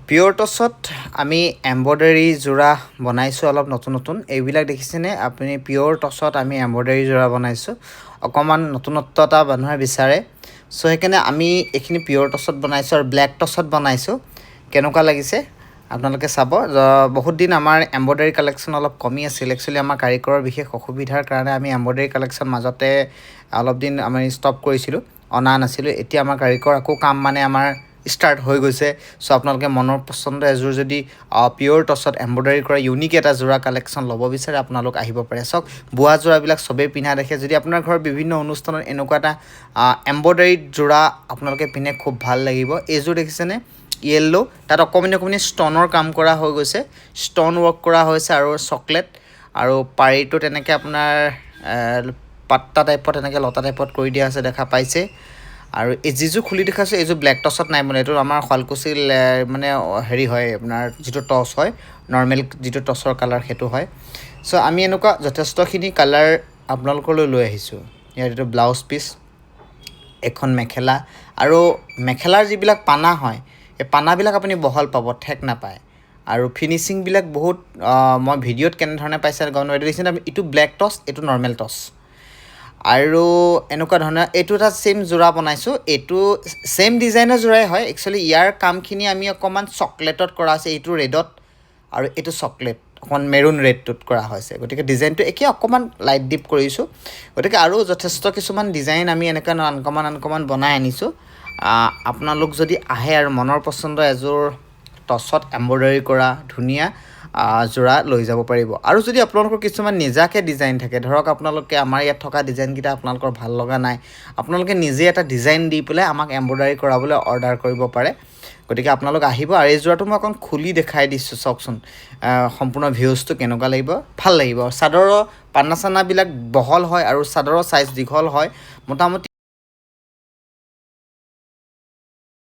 পিয়ৰ টচত আমি এম্ব্ৰইডাৰী যোৰা বনাইছোঁ অলপ নতুন এইবিলাক দেখিছেনে আপুনি পিয়ৰ টচত আমি এম্ব্ৰইডাৰী যোৰা বনাইছোঁ অকণমান নতুনত্ব এটা মানুহে বিচাৰে চ' সেইকাৰণে আমি এইখিনি পিয়ৰ টচত বনাইছোঁ আৰু ব্লেক টচত বনাইছোঁ কেনেকুৱা লাগিছে আপোনালোকে চাব বহুত দিন আমাৰ এম্ব্ৰইডাৰী কালেকশ্যন অলপ কমি আছিল একচুৱেলি আমাৰ কাৰিকৰৰ বিশেষ অসুবিধাৰ কাৰণে আমি এম্ব্ৰইডাৰী কালেকশ্যন মাজতে অলপ দিন আমি ষ্টপ কৰিছিলোঁ অনা নাছিলোঁ এতিয়া আমাৰ কাৰিকৰ আকৌ কাম মানে আমাৰ ষ্টাৰ্ট হৈ গৈছে চ' আপোনালোকে মনৰ পচন্দ এযোৰ যদি পিয়ৰ টচত এম্ব্ৰইডাৰী কৰা ইউনিক এটা যোৰা কালেকশ্যন ল'ব বিচাৰে আপোনালোক আহিব পাৰে চাওক বোৱা যোৰাবিলাক চবেই পিন্ধা দেখে যদি আপোনাৰ ঘৰৰ বিভিন্ন অনুষ্ঠানত এনেকুৱা এটা এম্ব্ৰইডাৰী যোৰা আপোনালোকে পিন্ধে খুব ভাল লাগিব এইযোৰ দেখিছেনে য়েল্লো তাত অকণমানি ষ্টনৰ কাম কৰা হৈ গৈছে ষ্টন ৱৰ্ক কৰা হৈছে আৰু চকলেট আৰু পাৰীটো তেনেকৈ আপোনাৰ পাত্তা টাইপত এনেকৈ লতা টাইপত কৰি দিয়া আছে দেখা পাইছে আৰু এই যিযোৰ খুলি দেখাইছোঁ এইযোৰ ব্লেক টচত নাই মানে এইটো আমাৰ শুৱালকুছিৰ মানে হেৰি হয় আপোনাৰ যিটো টচ হয় নৰ্মেল যিটো টচৰ কালাৰ সেইটো হয় চ' আমি এনেকুৱা যথেষ্টখিনি কালাৰ আপোনালোকলৈ লৈ আহিছোঁ ইয়াত এইটো ব্লাউজ পিচ এখন মেখেলা আৰু মেখেলাৰ যিবিলাক পানা হয় এই পানাবিলাক আপুনি বহল পাব ঠেক নাপায় আৰু ফিনিচিংবিলাক বহুত মই ভিডিঅ'ত কেনেধৰণে পাইছে গম নাপাই দেখিছেনে এইটো ব্লেক টচ এইটো নৰ্মেল টচ আৰু এনেকুৱা ধৰণৰ এইটো এটা ছেম যোৰা বনাইছোঁ এইটো ছেম ডিজাইনৰ যোৰাই হয় একচুৱেলি ইয়াৰ কামখিনি আমি অকণমান চকলেটত কৰা আছে এইটো ৰেডত আৰু এইটো চকলেট অকণমান মেৰুন ৰেডটোত কৰা হৈছে গতিকে ডিজাইনটো একে অকণমান লাইট ডিপ কৰিছোঁ গতিকে আৰু যথেষ্ট কিছুমান ডিজাইন আমি এনেকৈ আনকমন বনাই আনিছোঁ আপোনালোক যদি আহে আৰু মনৰ পচন্দ এযোৰ টচত এম্ব্ৰইডাৰী কৰা ধুনীয়া যোৰা লৈ যাব পাৰিব আৰু যদি আপোনালোকৰ কিছুমান নিজাকৈ ডিজাইন থাকে ধৰক আপোনালোকে আমাৰ ইয়াত থকা ডিজাইনকেইটা আপোনালোকৰ ভাল লগা নাই আপোনালোকে নিজে এটা ডিজাইন দি পেলাই আমাক এম্ব্ৰইডাৰী কৰাবলৈ অৰ্ডাৰ কৰিব পাৰে গতিকে আপোনালোক আহিব আৰু এই যোৰাটো মই অকণ খুলি দেখাই দিছোঁ চাওকচোন সম্পূৰ্ণ ভিউজটো কেনেকুৱা লাগিব ভাল লাগিব চাদৰৰ পান্না চান্নাবিলাক বহল হয় আৰু চাদৰৰ চাইজ দীঘল হয় মোটামুটি